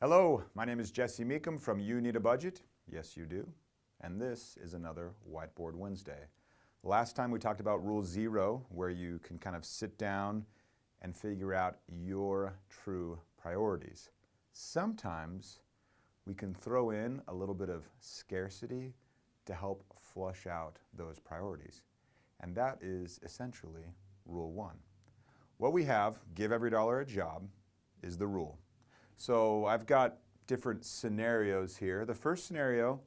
Hello, my name is Jesse Meekum from You Need a Budget? Yes, you do. And this is another Whiteboard Wednesday. Last time we talked about Rule 0, where you can kind of sit down and figure out your true priorities. Sometimes we can throw in a little bit of scarcity to help flush out those priorities. And that is essentially Rule 1. What we have, give every dollar a job, is the rule. So I've got different scenarios here. The first scenario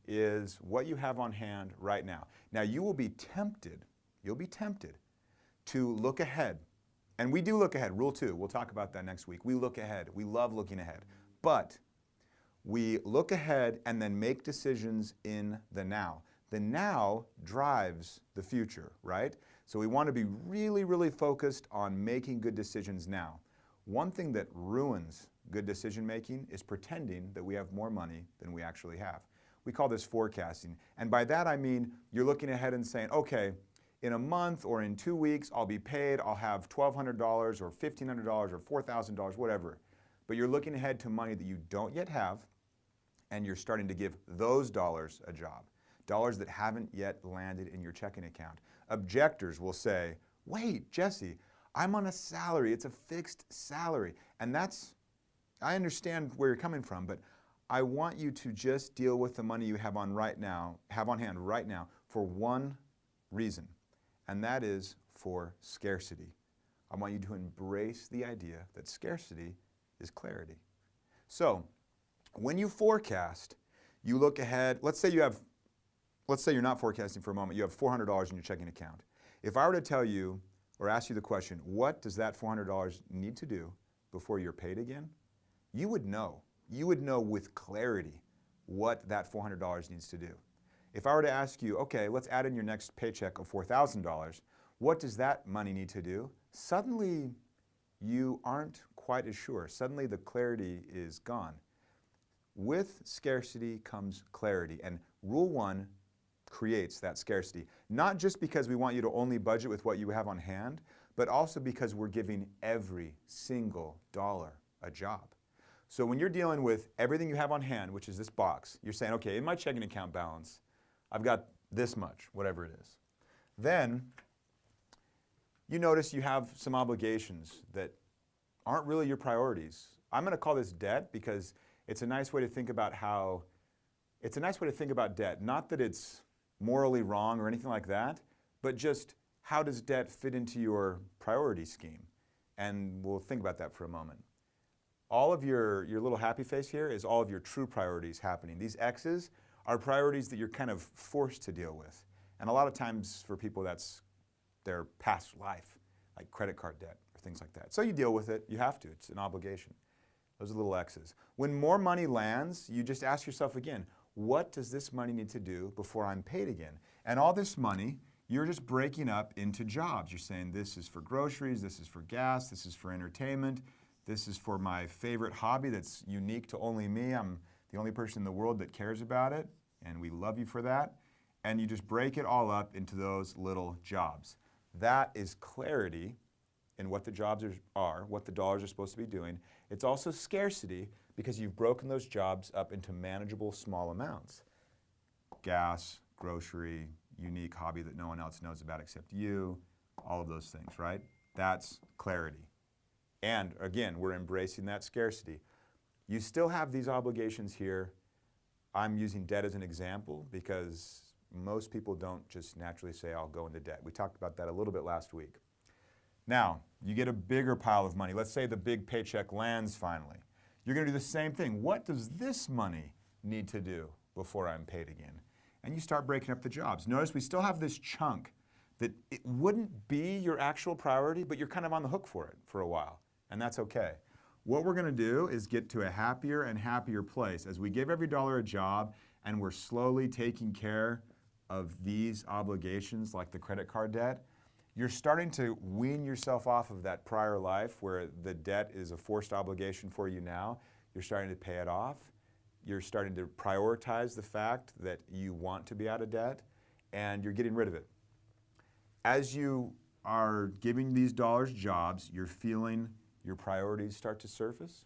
is what you have on hand right now. Now you'll be tempted to look ahead. And we do look ahead, Rule 2, we'll talk about that next week. We look ahead, we love looking ahead. But we look ahead and then make decisions in the now. The now drives the future, right? So we want to be really, really focused on making good decisions now. One thing that ruins good decision making is pretending that we have more money than we actually have. We call this forecasting. And by that I mean you're looking ahead and saying, okay, in a month or in 2 weeks I'll be paid, I'll have $1,200 or $1,500 or $4,000, whatever. But you're looking ahead to money that you don't yet have, and you're starting to give those dollars a job. Dollars that haven't yet landed in your checking account. Objectors will say, wait, Jesse, I'm on a salary, it's a fixed salary. And I understand where you're coming from, but I want you to just deal with the money you have on hand right now for one reason, and that is for scarcity. I want you to embrace the idea that scarcity is clarity. So, when you forecast, you look ahead, let's say you're not forecasting for a moment, you have $400 in your checking account. If I were to tell you, or ask you the question, what does that $400 need to do before you're paid again? You would know. You would know with clarity what that $400 needs to do. If I were to ask you, okay, let's add in your next paycheck of $4,000, what does that money need to do? Suddenly, you aren't quite as sure. Suddenly, the clarity is gone. With scarcity comes clarity, and Rule 1 creates that scarcity. Not just because we want you to only budget with what you have on hand, but also because we're giving every single dollar a job. So when you're dealing with everything you have on hand, which is this box, you're saying, okay, in my checking account balance, I've got this much, whatever it is. Then you notice you have some obligations that aren't really your priorities. I'm going to call this debt because it's a nice way to think about debt. Not that it's morally wrong or anything like that, but just how does debt fit into your priority scheme? And we'll think about that for a moment. All of your little happy face here is all of your true priorities happening. These X's are priorities that you're kind of forced to deal with. And a lot of times for people that's their past life, like credit card debt or things like that. So you deal with it, you have to, it's an obligation. Those are little X's. When more money lands, you just ask yourself again, what does this money need to do before I'm paid again? And all this money, you're just breaking up into jobs. You're saying this is for groceries, this is for gas, this is for entertainment, this is for my favorite hobby that's unique to only me. I'm the only person in the world that cares about it, and we love you for that. And you just break it all up into those little jobs. That is clarity in what the jobs are, what the dollars are supposed to be doing. It's also scarcity because you've broken those jobs up into manageable small amounts. Gas, grocery, unique hobby that no one else knows about except you, all of those things, right? That's clarity. And again, we're embracing that scarcity. You still have these obligations here. I'm using debt as an example because most people don't just naturally say, I'll go into debt. We talked about that a little bit last week. Now, you get a bigger pile of money. Let's say the big paycheck lands finally. You're going to do the same thing. What does this money need to do before I'm paid again? And you start breaking up the jobs. Notice we still have this chunk that it wouldn't be your actual priority, but you're kind of on the hook for it for a while, and that's okay. What we're going to do is get to a happier and happier place as we give every dollar a job and we're slowly taking care of these obligations like the credit card debt. You're starting to wean yourself off of that prior life where the debt is a forced obligation for you now. You're starting to pay it off. You're starting to prioritize the fact that you want to be out of debt, and you're getting rid of it. As you are giving these dollars jobs, you're feeling your priorities start to surface.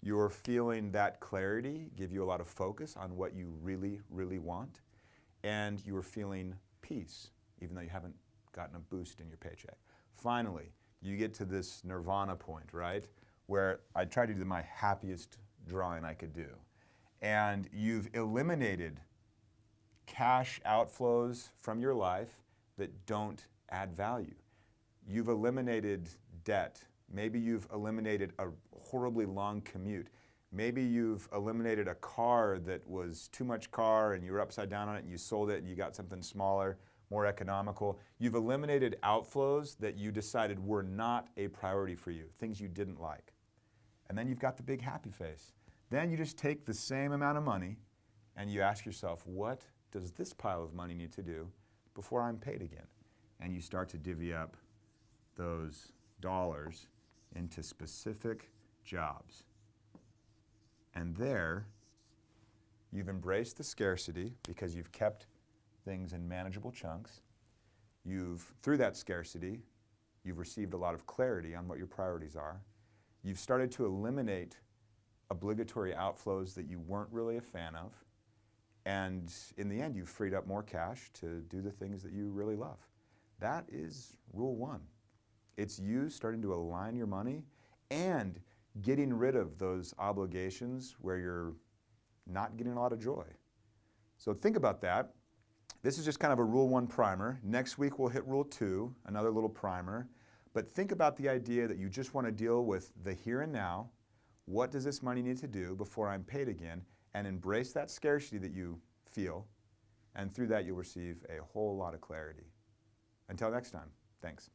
you're feeling that clarity give you a lot of focus on what you really, really want, and you're feeling peace, even though you haven't gotten a boost in your paycheck. Finally, you get to this nirvana point, right, where I tried to do my happiest drawing I could do. And you've eliminated cash outflows from your life that don't add value. You've eliminated debt. Maybe you've eliminated a horribly long commute. Maybe you've eliminated a car that was too much car and you were upside down on it and you sold it and you got something smaller, more economical. You've eliminated outflows that you decided were not a priority for you, things you didn't like. And then you've got the big happy face. Then you just take the same amount of money and you ask yourself, what does this pile of money need to do before I'm paid again? And you start to divvy up those dollars into specific jobs. And there, you've embraced the scarcity because you've kept things in manageable chunks. Through that scarcity, you've received a lot of clarity on what your priorities are. You've started to eliminate obligatory outflows that you weren't really a fan of. And in the end, you've freed up more cash to do the things that you really love. That is rule one. It's you starting to align your money and getting rid of those obligations where you're not getting a lot of joy. So think about that. This is just kind of a rule one primer. Next week we'll hit rule two, another little primer. But think about the idea that you just want to deal with the here and now. What does this money need to do before I'm paid again? And embrace that scarcity that you feel. And through that you'll receive a whole lot of clarity. Until next time, thanks.